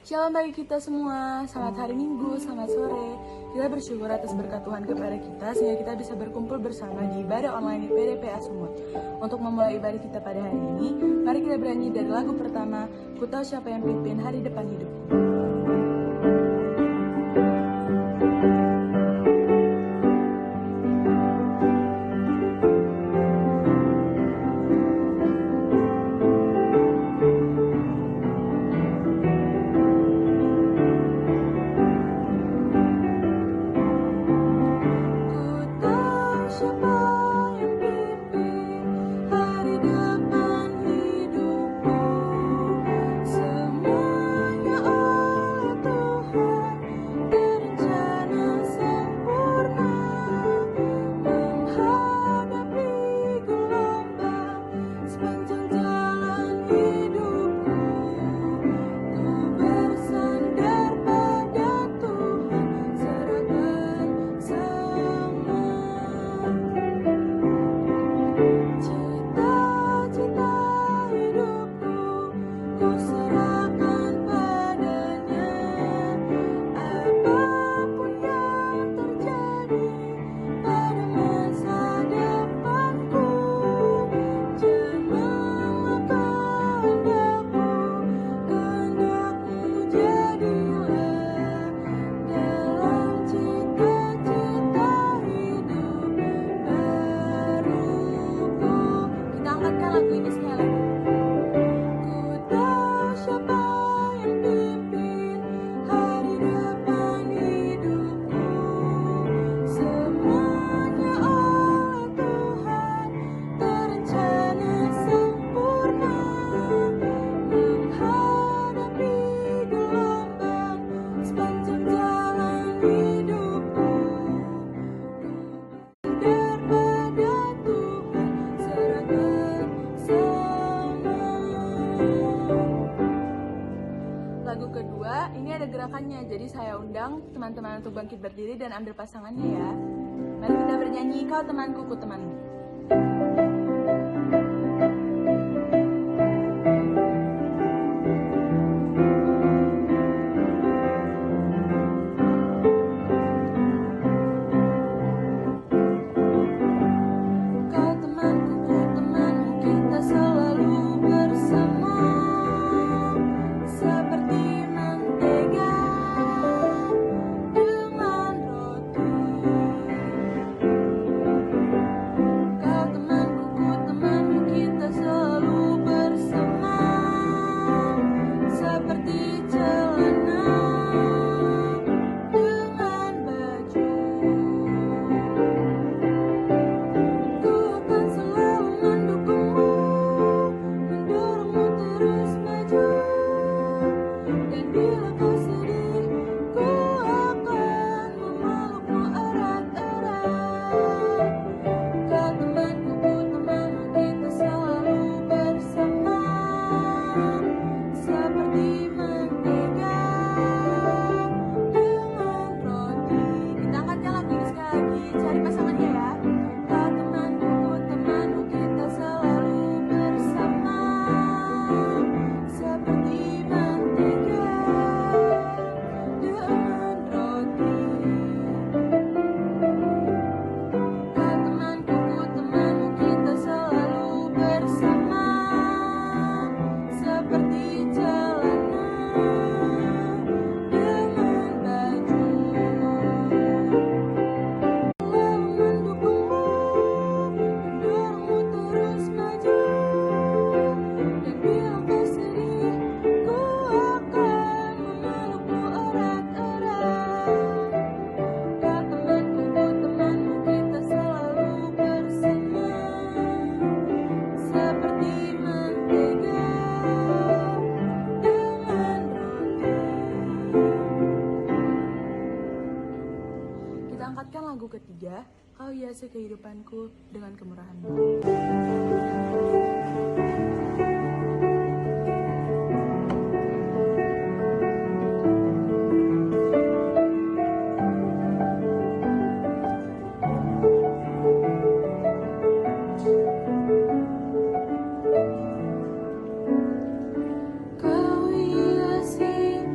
Shalom bagi kita semua, selamat hari Minggu, selamat sore. Kita bersyukur atas berkat Tuhan kepada kita sehingga kita bisa berkumpul bersama di ibadah online di PDPA Sumut. Untuk memulai ibadah kita pada hari ini, mari kita bernyanyi dari lagu pertama, Ku Tahu Siapa Yang Pimpin Hari Depan Hidupku. Lagu kedua, ini ada gerakannya, jadi saya undang teman-teman untuk bangkit berdiri dan ambil pasangannya ya. Mari kita bernyanyi, kau temanku, ku temanmu. Angkatkan lagu ketiga, Kau Hiasi Kehidupanku dengan Kemurahan-Mu. Kau hiasi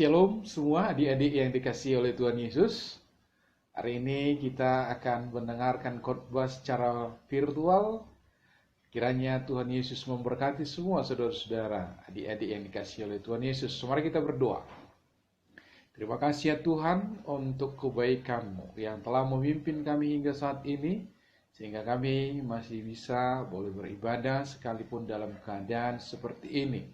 Shalom semua adik-adik yang dikasihi oleh Tuhan Yesus. Hari ini kita akan mendengarkan khotbah secara virtual. Kiranya Tuhan Yesus memberkati semua saudara-saudara, adik-adik yang dikasihi oleh Tuhan Yesus. Mari kita berdoa. Terima kasih ya Tuhan untuk kebaikan-Mu yang telah memimpin kami hingga saat ini, sehingga kami masih bisa boleh beribadah sekalipun dalam keadaan seperti ini.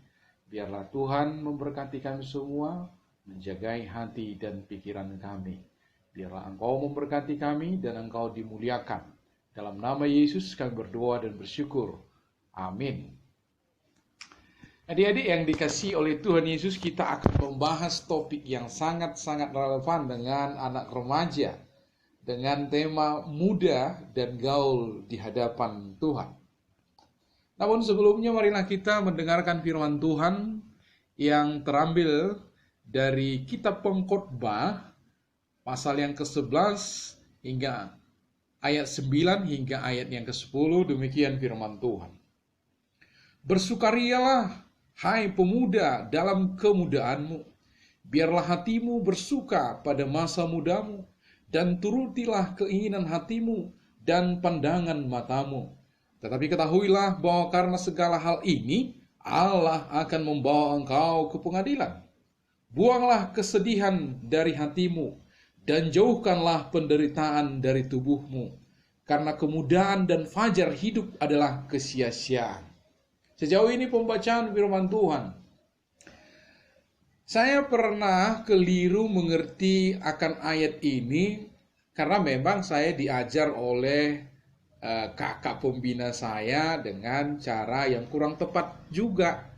Biarlah Tuhan memberkati kami semua, menjagai hati dan pikiran kami. Biarlah Engkau memberkati kami dan Engkau dimuliakan. Dalam nama Yesus kami berdoa dan bersyukur. Amin. Adik-adik yang dikasihi oleh Tuhan Yesus, kita akan membahas topik yang sangat-sangat relevan dengan anak remaja, dengan tema muda dan gaul di hadapan Tuhan. Namun sebelumnya marilah kita mendengarkan firman Tuhan yang terambil dari kitab Pengkhotbah pasal yang ke-11 hingga ayat 9 hingga ayat yang ke-10. Demikian firman Tuhan. Bersukarialah hai pemuda dalam kemudaanmu, biarlah hatimu bersuka pada masa mudamu, dan turutilah keinginan hatimu dan pandangan matamu. Tetapi ketahuilah bahwa karena segala hal ini, Allah akan membawa engkau ke pengadilan. Buanglah kesedihan dari hatimu, dan jauhkanlah penderitaan dari tubuhmu, karena kemudaan dan fajar hidup adalah kesia-siaan. Sejauh ini pembacaan firman Tuhan. Saya pernah keliru mengerti akan ayat ini, karena memang saya diajar oleh kakak pembina saya dengan cara yang kurang tepat juga.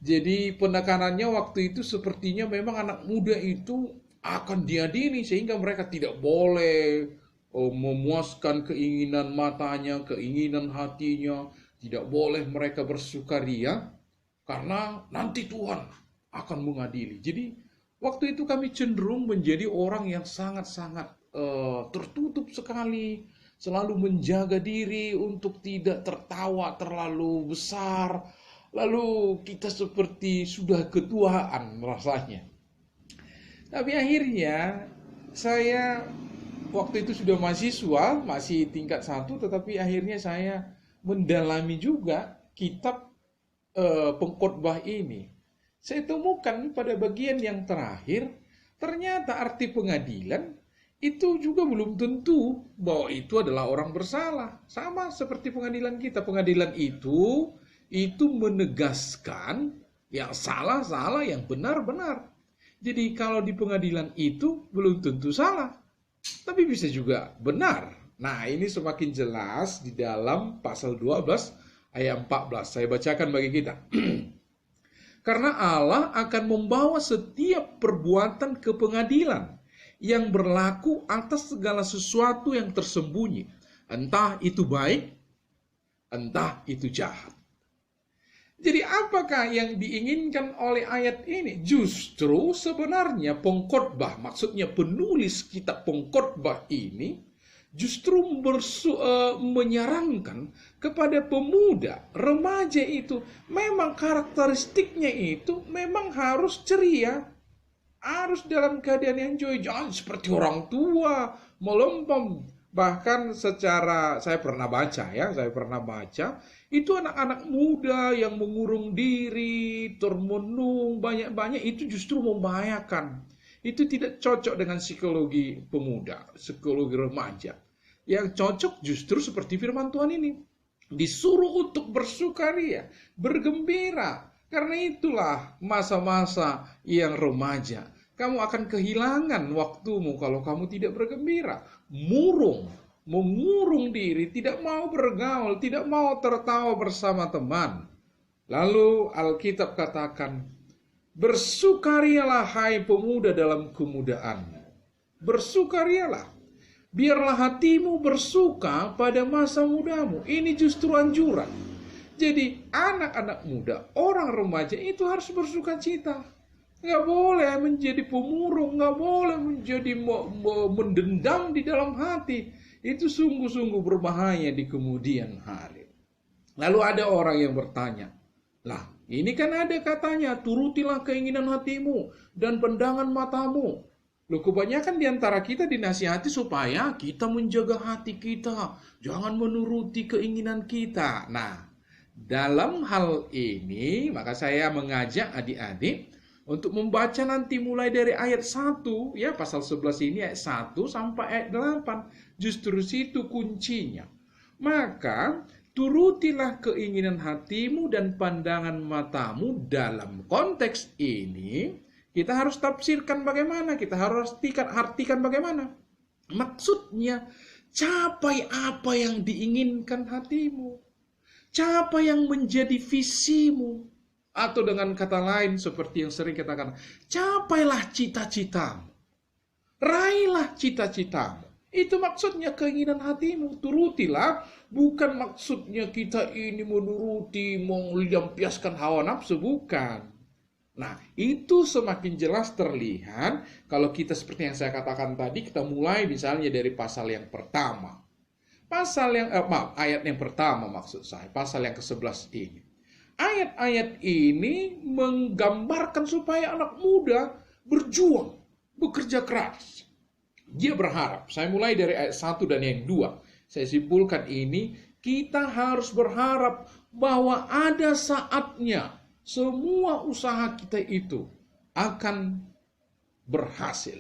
Jadi penekanannya waktu itu sepertinya memang anak muda itu akan diadili, sehingga mereka tidak boleh memuaskan keinginan matanya, keinginan hatinya, tidak boleh mereka bersukaria karena nanti Tuhan akan mengadili. Jadi waktu itu kami cenderung menjadi orang yang sangat-sangat tertutup sekali, selalu menjaga diri untuk tidak tertawa terlalu besar. Lalu kita seperti sudah ketuaan rasanya. Tapi akhirnya saya waktu itu sudah mahasiswa, masih tingkat 1, tetapi akhirnya saya mendalami juga kitab Pengkhotbah ini. Saya temukan pada bagian yang terakhir, ternyata arti pengadilan itu juga belum tentu bahwa itu adalah orang bersalah. Sama seperti pengadilan kita. Pengadilan itu menegaskan yang salah-salah, yang benar-benar. Jadi kalau di pengadilan itu belum tentu salah, tapi bisa juga benar. Nah, ini semakin jelas di dalam pasal 12 ayat 14. Saya bacakan bagi kita. Karena Allah akan membawa setiap perbuatan ke pengadilan yang berlaku atas segala sesuatu yang tersembunyi, entah itu baik, entah itu jahat. Jadi apakah yang diinginkan oleh ayat ini? Justru sebenarnya pengkhotbah, maksudnya penulis kitab Pengkhotbah ini, justru menyarankan kepada pemuda, remaja itu, memang karakteristiknya itu memang harus ceria, harus dalam keadaan yang joy, jangan seperti orang tua, melempem. Bahkan saya pernah baca, itu anak-anak muda yang mengurung diri, termenung, banyak-banyak, itu justru membahayakan. Itu tidak cocok dengan psikologi pemuda, psikologi remaja. Yang cocok justru seperti firman Tuhan ini. Disuruh untuk bersukaria, bergembira. Karena itulah masa-masa yang remaja. Kamu akan kehilangan waktumu kalau kamu tidak bergembira. Mengurung diri, tidak mau bergaul, tidak mau tertawa bersama teman. Lalu Alkitab katakan, bersukarialah hai pemuda dalam kemudaanmu. Bersukarialah. Biarlah hatimu bersuka pada masa mudamu. Ini justru anjuran. Jadi anak-anak muda, orang remaja itu harus bersuka cita. Nggak boleh menjadi pemurung, nggak boleh menjadi mendendam di dalam hati. Itu sungguh-sungguh berbahaya di kemudian hari. Lalu ada orang yang bertanya, lah Ini kan ada katanya, turutilah keinginan hatimu dan pandangan matamu. Loh, kebanyakan di antara kita dinasihati supaya kita menjaga hati kita, jangan menuruti keinginan kita. Nah, dalam hal ini, maka saya mengajak adik-adik untuk membaca nanti mulai dari ayat 1, ya pasal 11 ini ayat 1 sampai ayat 8. Justru situ kuncinya. Maka, turutilah keinginan hatimu dan pandangan matamu. Dalam konteks ini, kita harus tafsirkan bagaimana, kita harus artikan bagaimana. Maksudnya, capai apa yang diinginkan hatimu. Capai yang menjadi visimu. Atau dengan kata lain, seperti yang sering kita katakan, capailah cita-citamu. Raihlah cita-citamu. Itu maksudnya keinginan hatimu. Turutilah, bukan maksudnya kita ini menuruti, melampiaskan hawa nafsu, bukan. Nah, itu semakin jelas terlihat kalau kita seperti yang saya katakan tadi, kita mulai misalnya dari pasal yang pertama. Ayat yang pertama maksud saya, pasal yang ke-11 ini. Ayat-ayat ini menggambarkan supaya anak muda berjuang, bekerja keras. Dia berharap, saya mulai dari ayat 1 dan yang 2. Saya simpulkan ini, kita harus berharap bahwa ada saatnya semua usaha kita itu akan berhasil.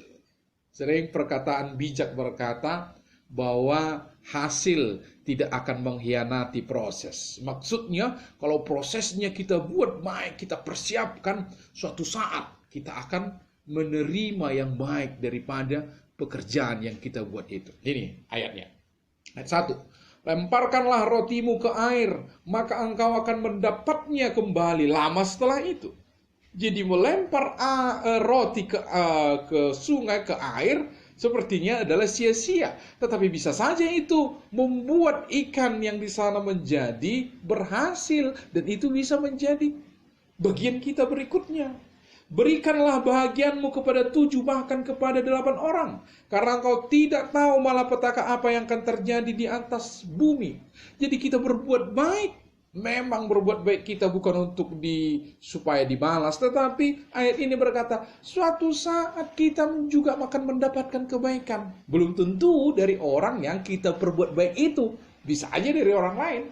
Sering perkataan bijak berkata bahwa hasil tidak akan mengkhianati proses. Maksudnya, kalau prosesnya kita buat baik, kita persiapkan, suatu saat kita akan menerima yang baik daripada pekerjaan yang kita buat itu. Ini ayatnya. Ayat 1. Lemparkanlah rotimu ke air, maka engkau akan mendapatnya kembali lama setelah itu. Jadi melempar roti ke sungai, ke air, sepertinya adalah sia-sia. Tetapi bisa saja itu membuat ikan yang di sana menjadi berhasil. Dan itu bisa menjadi bagian kita berikutnya. Berikanlah bahagianmu kepada 7, bahkan kepada 8 orang. Karena engkau tidak tahu malapetaka apa yang akan terjadi di atas bumi. Jadi kita berbuat baik. Memang berbuat baik kita bukan untuk supaya dibalas. Tetapi ayat ini berkata, suatu saat kita juga akan mendapatkan kebaikan. Belum tentu dari orang yang kita perbuat baik itu. Bisa aja dari orang lain.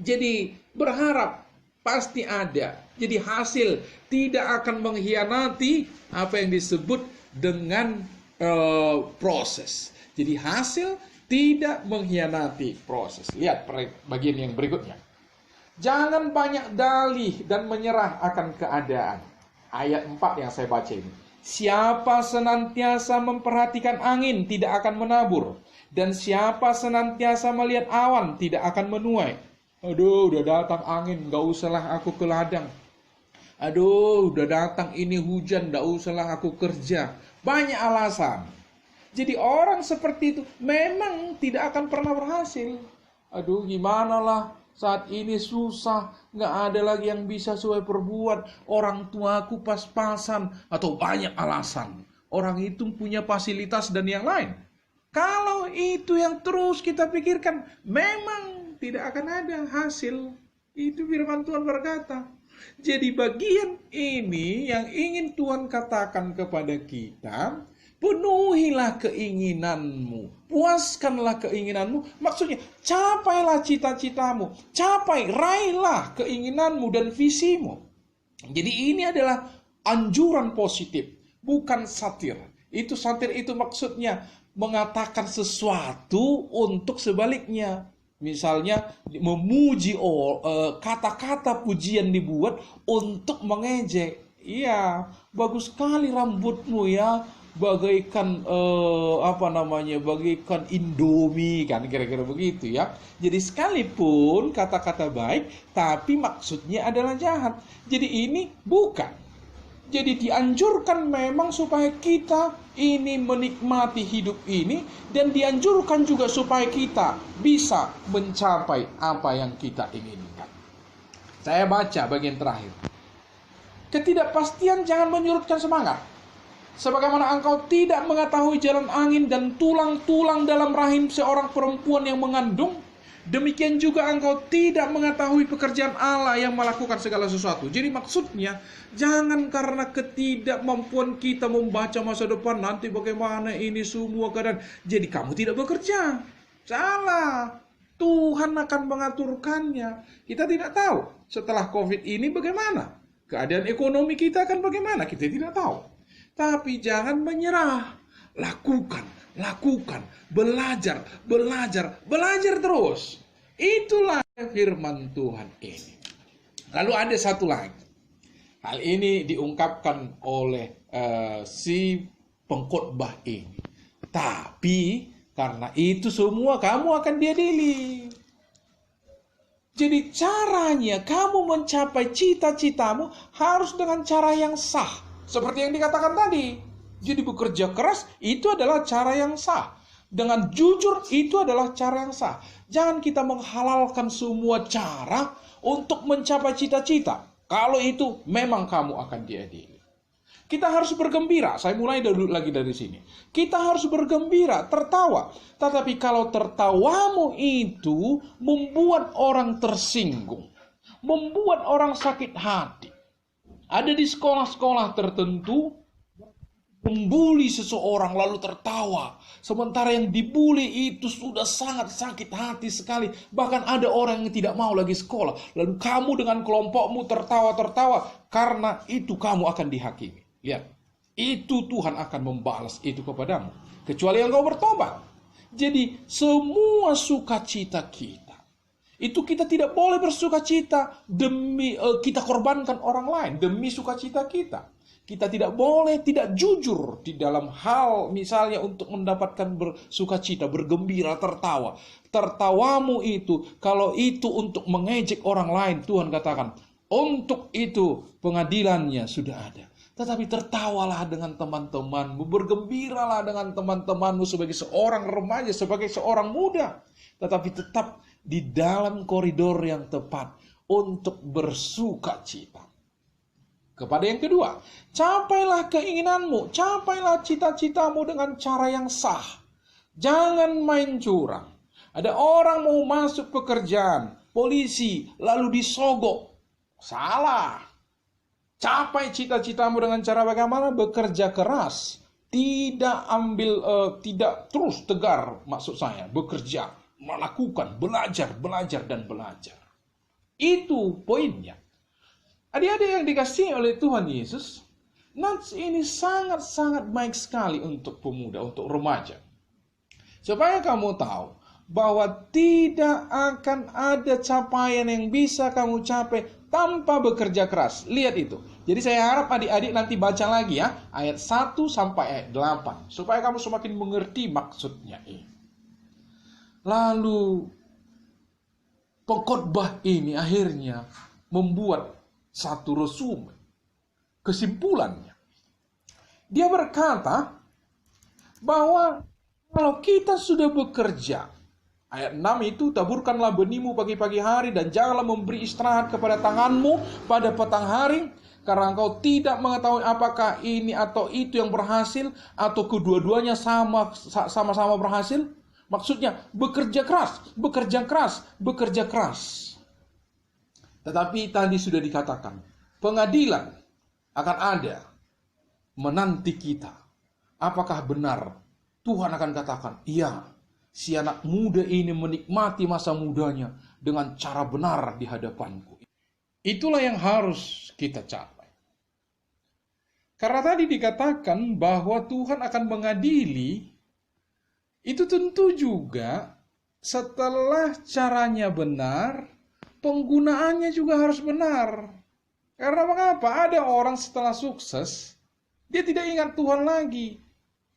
Jadi berharap pasti ada. Jadi hasil tidak akan mengkhianati apa yang disebut dengan proses. Jadi hasil tidak mengkhianati proses. Lihat bagian yang berikutnya. Jangan banyak dalih dan menyerah akan keadaan. Ayat 4 yang saya baca ini. Siapa senantiasa memperhatikan angin tidak akan menabur. Dan siapa senantiasa melihat awan tidak akan menuai. Aduh, udah datang angin, gak usahlah aku ke ladang. Aduh, udah datang ini hujan, gak usahlah aku kerja. Banyak alasan. Jadi orang seperti itu memang tidak akan pernah berhasil. Aduh, gimana lah, saat ini susah, gak ada lagi yang bisa saya perbuat. Orang tuaku pas-pasan, atau banyak alasan. Orang itu punya fasilitas dan yang lain. Kalau itu yang terus kita pikirkan, memang tidak akan ada hasil. Itu firman Tuhan berkata. Jadi bagian ini yang ingin Tuhan katakan kepada kita, penuhilah keinginanmu, puaskanlah keinginanmu. Maksudnya, capailah cita-citamu, raihlah keinginanmu dan visimu. Jadi ini adalah anjuran positif, bukan satir. Satir itu maksudnya mengatakan sesuatu untuk sebaliknya. Misalnya memuji, kata-kata pujian dibuat untuk mengejek. Iya, bagus sekali rambutmu ya, bagaikan bagaikan Indomie, kan kira-kira begitu ya. Jadi sekalipun kata-kata baik, tapi maksudnya adalah jahat. Jadi ini bukan. Jadi dianjurkan memang supaya kita ini menikmati hidup ini, dan dianjurkan juga supaya kita bisa mencapai apa yang kita inginkan. Saya baca bagian terakhir. Ketidakpastian jangan menyurutkan semangat. Sebagaimana engkau tidak mengetahui jalan angin dan tulang-tulang dalam rahim seorang perempuan yang mengandung, Demikian juga engkau tidak mengetahui pekerjaan Allah yang melakukan segala sesuatu. Jadi maksudnya, jangan karena ketidakmampuan kita membaca masa depan, nanti bagaimana ini semua keadaan, jadi kamu tidak bekerja. Salah. Tuhan akan mengaturkannya. Kita tidak tahu setelah COVID ini bagaimana. Keadaan ekonomi kita akan bagaimana, kita tidak tahu. Tapi jangan menyerah. Lakukan, belajar terus. Itulah firman Tuhan ini. Lalu ada satu lagi. Hal ini diungkapkan oleh si pengkhotbah ini. Tapi karena itu semua kamu akan diadili. Jadi caranya kamu mencapai cita-citamu harus dengan cara yang sah. Seperti yang dikatakan tadi. Jadi bekerja keras itu adalah cara yang sah. Dengan jujur itu adalah cara yang sah. Jangan kita menghalalkan semua cara untuk mencapai cita-cita. Kalau itu memang kamu akan diadili. Kita harus bergembira. Saya mulai dulu lagi dari sini. Kita harus bergembira, tertawa. Tetapi kalau tertawamu itu membuat orang tersinggung, membuat orang sakit hati. Ada di sekolah-sekolah tertentu, membuli seseorang lalu tertawa. Sementara yang dibuli itu sudah sangat sakit hati sekali. Bahkan ada orang yang tidak mau lagi sekolah. Lalu kamu dengan kelompokmu tertawa-tertawa. Karena itu kamu akan dihakimi. Lihat, itu Tuhan akan membalas itu kepadamu. Kecuali engkau bertobat. Jadi semua sukacita kita, itu kita tidak boleh bersukacita demi kita korbankan orang lain demi sukacita kita. Kita tidak boleh tidak jujur di dalam hal misalnya untuk mendapatkan bersukacita, bergembira, tertawa. Tertawamu itu, kalau itu untuk mengejek orang lain, Tuhan katakan, untuk itu pengadilannya sudah ada. Tetapi tertawalah dengan teman-temanmu, bergembiralah dengan teman-temanmu sebagai seorang remaja, sebagai seorang muda. Tetapi tetap di dalam koridor yang tepat untuk bersukacita. Kepada yang kedua, capailah keinginanmu, capailah cita-citamu dengan cara yang sah. Jangan main curang. Ada orang mau masuk pekerjaan, polisi, lalu disogok. Salah. Capai cita-citamu dengan cara bagaimana? Bekerja keras. Tidak terus tegar maksud saya. Bekerja, melakukan, belajar, dan belajar. Itu poinnya. Adik-adik yang dikasihi oleh Tuhan Yesus, nats ini sangat-sangat baik sekali untuk pemuda, untuk remaja. Supaya kamu tahu bahwa tidak akan ada capaian yang bisa kamu capai tanpa bekerja keras. Lihat itu. Jadi saya harap adik-adik nanti baca lagi ya, ayat 1 sampai ayat 8. Supaya kamu semakin mengerti maksudnya ini. Lalu pengkhotbah ini akhirnya membuat satu resume. Kesimpulannya. Dia berkata bahwa kalau kita sudah bekerja, ayat 6 itu, taburkanlah benihmu pagi-pagi hari dan janganlah memberi istirahat kepada tanganmu pada petang hari, karena engkau tidak mengetahui apakah ini atau itu yang berhasil, atau kedua-duanya sama-sama berhasil. Maksudnya, bekerja keras. Tetapi tadi sudah dikatakan, pengadilan akan ada menanti kita. Apakah benar? Tuhan akan katakan, iya, si anak muda ini menikmati masa mudanya dengan cara benar di hadapanku. Itulah yang harus kita capai. Karena tadi dikatakan bahwa Tuhan akan mengadili, itu tentu juga setelah caranya benar, penggunaannya juga harus benar. Karena mengapa? Ada orang setelah sukses, dia tidak ingat Tuhan lagi.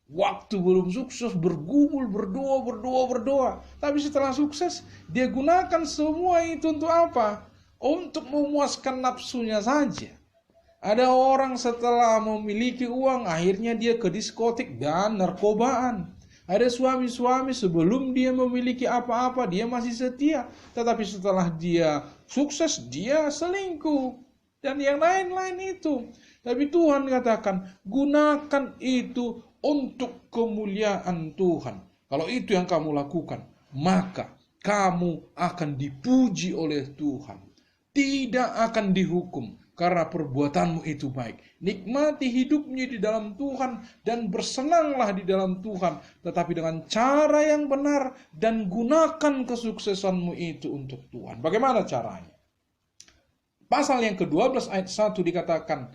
Waktu belum sukses bergumul, berdoa. Tapi setelah sukses, dia gunakan semua itu untuk apa? Untuk memuaskan nafsunya saja. Ada orang setelah memiliki uang, akhirnya dia ke diskotik dan narkobaan. Ada suami-suami sebelum dia memiliki apa-apa, dia masih setia. Tetapi setelah dia sukses, dia selingkuh. Dan yang lain-lain itu. Tapi Tuhan katakan, gunakan itu untuk kemuliaan Tuhan. Kalau itu yang kamu lakukan, maka kamu akan dipuji oleh Tuhan. Tidak akan dihukum karena perbuatanmu itu baik. Nikmati hidupnya di dalam Tuhan dan bersenanglah di dalam Tuhan, tetapi dengan cara yang benar, dan gunakan kesuksesanmu itu untuk Tuhan. Bagaimana caranya? Pasal yang ke-12 ayat 1 dikatakan,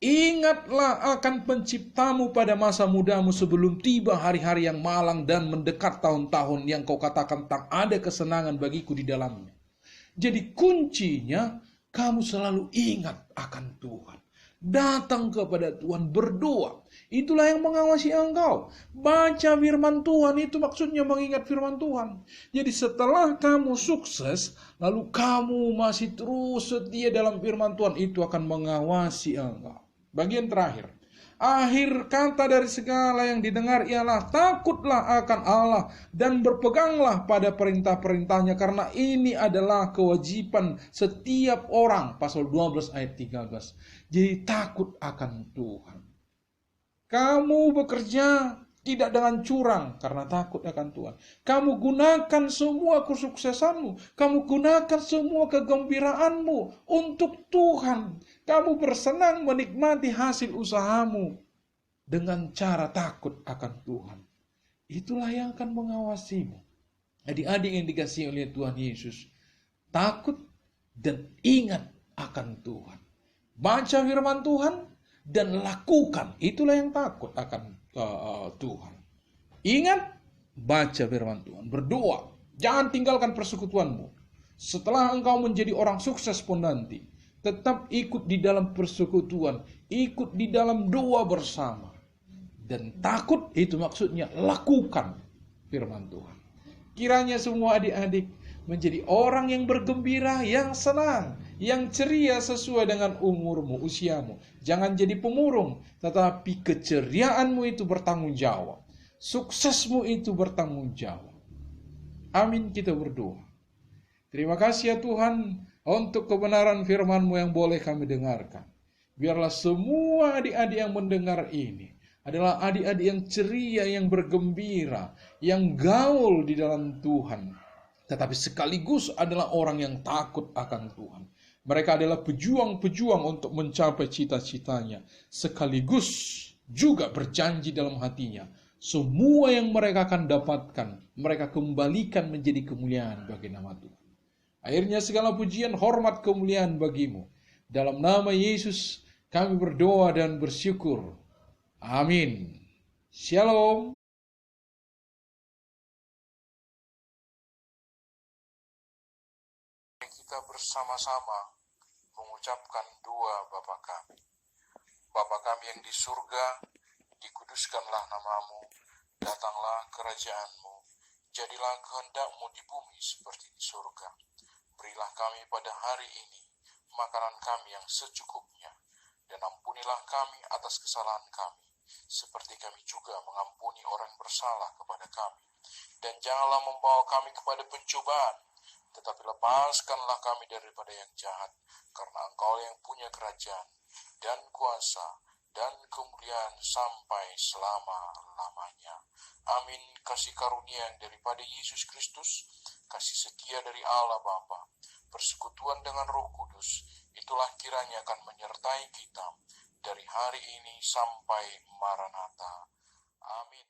ingatlah akan penciptamu pada masa mudamu sebelum tiba hari-hari yang malang dan mendekat tahun-tahun yang kau katakan tak ada kesenangan bagiku di dalamnya. Jadi kuncinya kamu selalu ingat akan Tuhan. Datang kepada Tuhan, berdoa. Itulah yang mengawasi engkau. Baca firman Tuhan, itu maksudnya mengingat firman Tuhan. Jadi setelah kamu sukses, lalu kamu masih terus setia dalam firman Tuhan, itu akan mengawasi engkau. Bagian terakhir, akhir kata dari segala yang didengar ialah takutlah akan Allah dan berpeganglah pada perintah-perintahnya, karena ini adalah kewajiban setiap orang. Pasal 12 ayat 13. Jadi takut akan Tuhan. Kamu bekerja tidak dengan curang karena takut akan Tuhan. Kamu gunakan semua kesuksesanmu, kamu gunakan semua kegembiraanmu untuk Tuhan. Kamu bersenang menikmati hasil usahamu dengan cara takut akan Tuhan. Itulah yang akan mengawasimu. Adik-adik yang dikasihi oleh Tuhan Yesus, takut dan ingat akan Tuhan. Baca firman Tuhan dan lakukan. Itulah yang takut akan Tuhan. Ingat, baca firman Tuhan, berdoa. Jangan tinggalkan persekutuanmu. Setelah engkau menjadi orang sukses pun nanti, tetap ikut di dalam persekutuan, ikut di dalam doa bersama. Dan takut itu maksudnya lakukan firman Tuhan. Kiranya semua adik-adik menjadi orang yang bergembira, yang senang, yang ceria sesuai dengan umurmu, usiamu. Jangan jadi pemurung, tetapi keceriaanmu itu bertanggung jawab. Suksesmu itu bertanggung jawab. Amin, kita berdoa. Terima kasih ya Tuhan untuk kebenaran firman-Mu yang boleh kami dengarkan. Biarlah semua adik-adik yang mendengar ini adalah adik-adik yang ceria, yang bergembira, yang gaul di dalam Tuhan, tetapi sekaligus adalah orang yang takut akan Tuhan. Mereka adalah pejuang-pejuang untuk mencapai cita-citanya, sekaligus juga berjanji dalam hatinya, semua yang mereka akan dapatkan, mereka kembalikan menjadi kemuliaan bagi nama Tuhan. Akhirnya segala pujian, hormat, kemuliaan bagimu. Dalam nama Yesus kami berdoa dan bersyukur. Amin. Shalom. Kita bersama-sama mengucapkan doa Bapa kami. Bapa kami yang di surga, dikuduskanlah namamu, datanglah kerajaan-Mu, jadilah kehendak-Mu di bumi seperti di surga. Berilah kami pada hari ini makanan kami yang secukupnya, dan ampunilah kami atas kesalahan kami, seperti kami juga mengampuni orang bersalah kepada kami. Dan janganlah membawa kami kepada pencobaan, tetapi lepaskanlah kami daripada yang jahat, karena Engkau yang punya kerajaan, dan kuasa, dan kemuliaan sampai selama-lamanya. Amin. Kasih karunia yang daripada Yesus Kristus, kasih setia dari Allah Bapa, persekutuan dengan Roh Kudus, itulah kiranya akan menyertai kita dari hari ini sampai Maranatha. Amin.